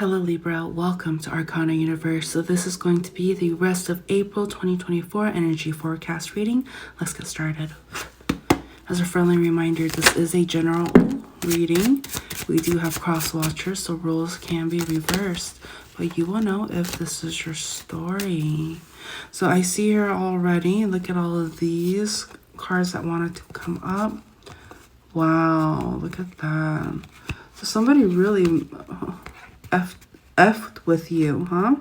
Hello Libra, welcome to ArcanaUniverse. So this is going to be the rest of April 2024 energy forecast reading. Let's get started. As a friendly reminder, this is a general reading. We do have cross watchers, so roles can be reversed, but you will know if this is your story. So I see here already, look at all of these cards that wanted to come up. Wow, look at that. So somebody really effed with you, huh?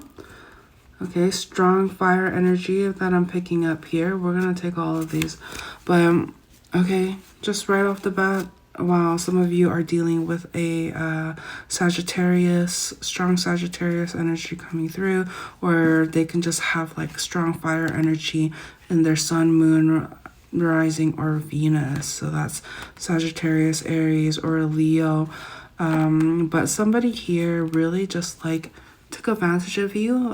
Okay, strong fire energy that I'm picking up here. We're gonna take all of these, but okay, just right off the bat, wow, some of you are dealing with a Sagittarius, strong Sagittarius energy coming through, or they can just have like strong fire energy in their sun, moon, rising, or Venus. So that's Sagittarius, Aries, or Leo. But somebody here really just like took advantage of you,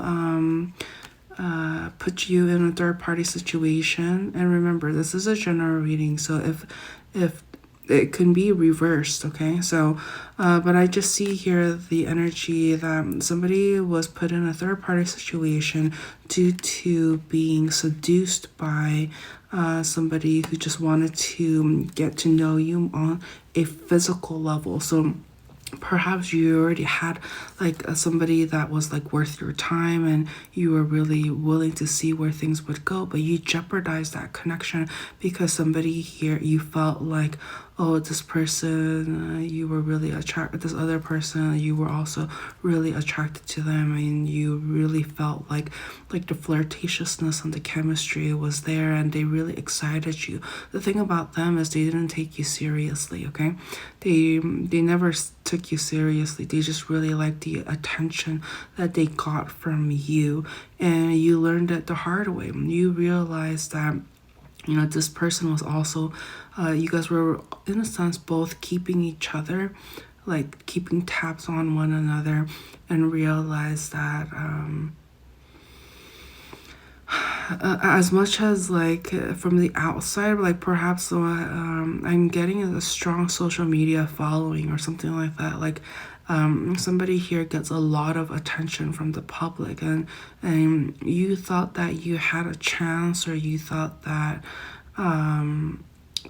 put you in a third-party situation. And remember, this is a general reading, so if it can be reversed, okay? So but I just see here the energy that somebody was put in a third-party situation due to being seduced by somebody who just wanted to get to know you on a physical level. So perhaps you already had like somebody that was like worth your time and you were really willing to see where things would go, but you jeopardized that connection because somebody here, you felt like, oh, this person, you were really attracted, this other person, you were also really attracted to them, and you really felt like the flirtatiousness and the chemistry was there, and they really excited you. The thing about them is they didn't take you seriously, okay? They never took you seriously. They just really liked the attention that they got from you, and you learned it the hard way. You realized that, you know, this person was also, you guys were in a sense both keeping each other, like keeping tabs on one another, and realized that as much as like from the outside, like perhaps I'm getting a strong social media following or something like that, like somebody here gets a lot of attention from the public, and you thought that you had a chance, or you thought that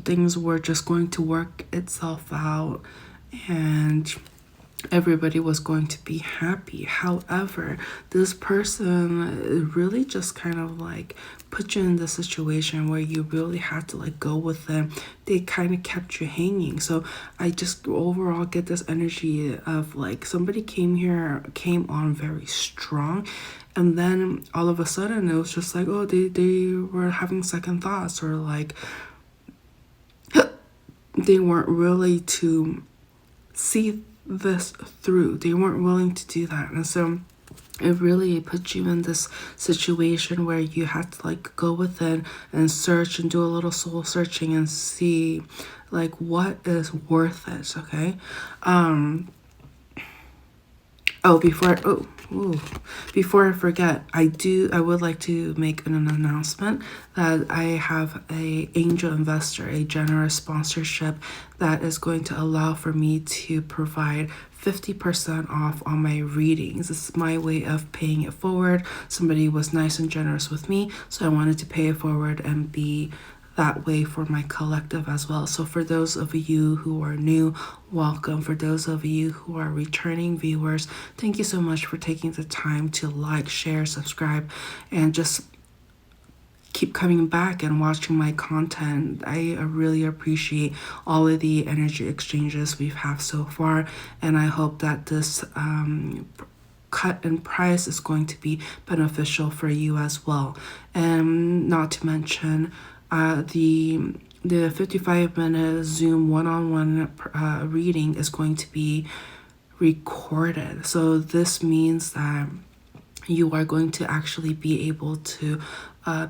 things were just going to work itself out and everybody was going to be happy. However, this person really just kind of like put you in the situation where you really had to like go with them. They kind of kept you hanging. So I just overall get this energy of like somebody came on very strong, and then all of a sudden it was just like, oh, they were having second thoughts, or like they weren't really to see this through. They weren't willing to do that. And so it really put you in this situation where you had to like go within and search and do a little soul searching and see like what is worth it, okay? Before I forget, I would like to make an announcement that I have a angel investor, a generous sponsorship that is going to allow for me to provide 50% off on my readings. This is my way of paying it forward. Somebody was nice and generous with me, so I wanted to pay it forward and be that way for my collective as well. So for those of you who are new, welcome. For those of you who are returning viewers, thank you so much for taking the time to like, share, subscribe, and just keep coming back and watching my content. I really appreciate all of the energy exchanges we've had so far, and I hope that this cut in price is going to be beneficial for you as well. And not to mention the 55-minute Zoom one-on-one reading is going to be recorded. So this means that you are going to actually be able to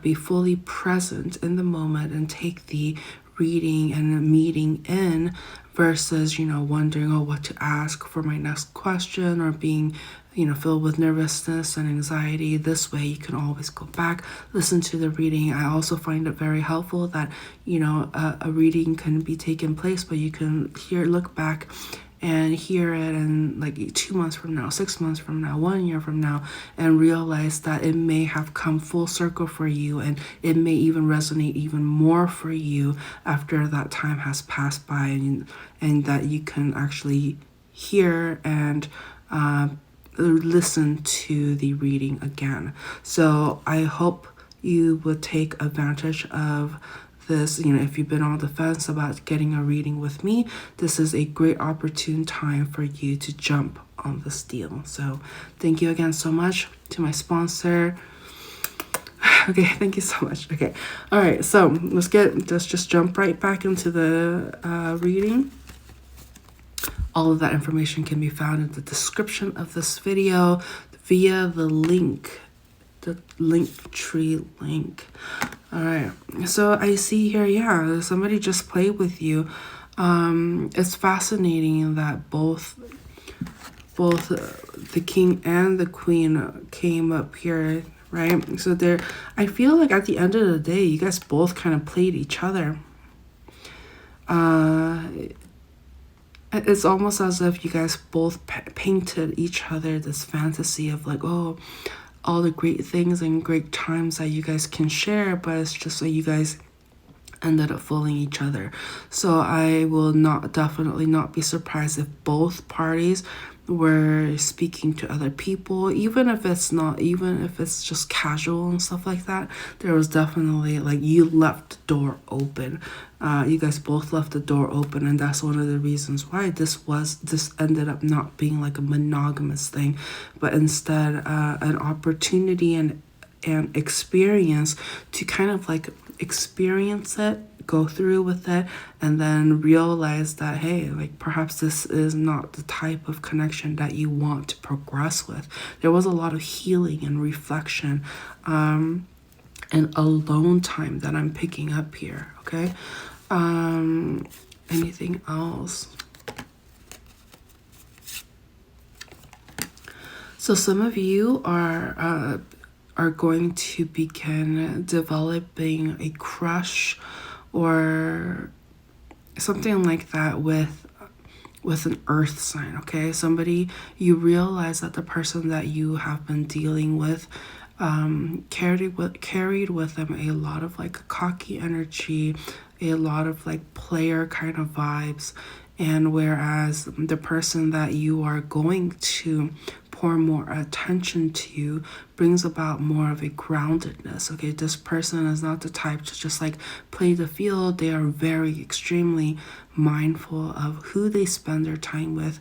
be fully present in the moment and take the reading and meeting in, versus, you know, wondering, oh, what to ask for my next question, or being, you know, filled with nervousness and anxiety. This way you can always go back, listen to the reading. I also find it very helpful that, you know, a reading can be taken place, but you can look back and hear it in like 2 months from now, 6 months from now, 1 year from now, and realize that it may have come full circle for you, and it may even resonate even more for you after that time has passed by, and that you can actually hear and listen to the reading again. So I hope you would take advantage of this. If you've been on the fence about getting a reading with me, this is a great opportune time for you to jump on this deal. So thank you again so much to my sponsor. Okay, thank you so much. Okay, all right, so let's just jump right back into the reading. All of that information can be found in the description of this video via the Linktree link. All right, so I see here, yeah, somebody just played with you. It's fascinating that both the king and the queen came up here, right? So I feel like at the end of the day, you guys both kind of played each other. It's almost as if you guys both painted each other this fantasy of like, oh, all the great things and great times that you guys can share, but it's just like you guys ended up fooling each other. So I will definitely not be surprised if both parties were speaking to other people, even if it's just casual and stuff like that. There was definitely like, you left the door open. You guys both left the door open, and that's one of the reasons why this ended up not being like a monogamous thing, but instead an opportunity and experience to kind of like experience it, go through with it, and then realize that, hey, like perhaps this is not the type of connection that you want to progress with. There was a lot of healing and reflection and alone time that I'm picking up here. Okay, anything else? So some of you are going to begin developing a crush or something like that with an earth sign. Okay, somebody, you realize that the person that you have been dealing with carried with them a lot of like cocky energy, a lot of like player kind of vibes, and whereas the person that you are going to pour more attention to brings about more of a groundedness. Okay, this person is not the type to just like play the field. They are very extremely mindful of who they spend their time with,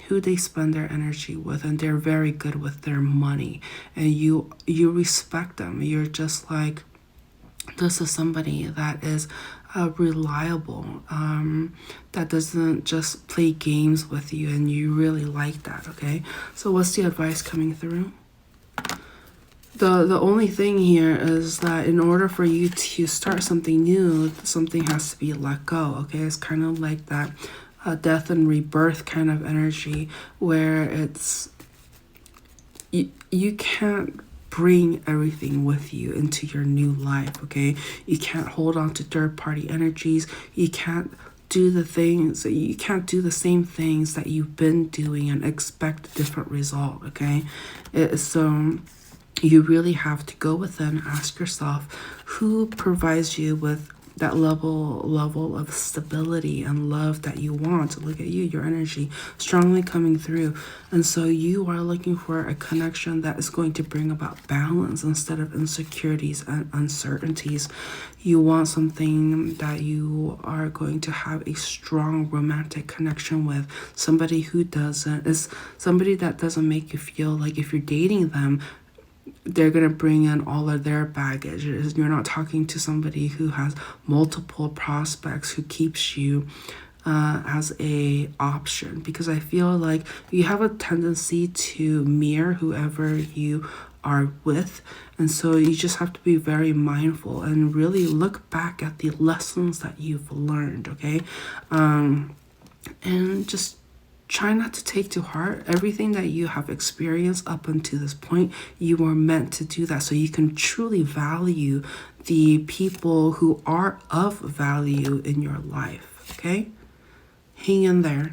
who they spend their energy with, and they're very good with their money, and you respect them. You're just like, this is somebody that is reliable, that doesn't just play games with you, and you really like that. Okay, so what's the advice coming through? The only thing here is that in order for you to start something new, something has to be let go. Okay, it's kind of like that death and rebirth kind of energy, where it's you can't bring everything with you into your new life. Okay, you can't hold on to third-party energies. You can't do the same things that you've been doing and expect a different result. Okay, so you really have to go within, ask yourself, who provides you with that level of stability and love that you want. Look at you, your energy strongly coming through. And so you are looking for a connection that is going to bring about balance instead of insecurities and uncertainties. You want something that you are going to have a strong romantic connection with. Somebody that doesn't make you feel like if you're dating them, they're going to bring in all of their baggage. You're not talking to somebody who has multiple prospects, who keeps you as a option, because I feel like you have a tendency to mirror whoever you are with, and so you just have to be very mindful and really look back at the lessons that you've learned. Okay, and just try not to take to heart everything that you have experienced up until this point. You were meant to do that so you can truly value the people who are of value in your life. Okay, hang in there.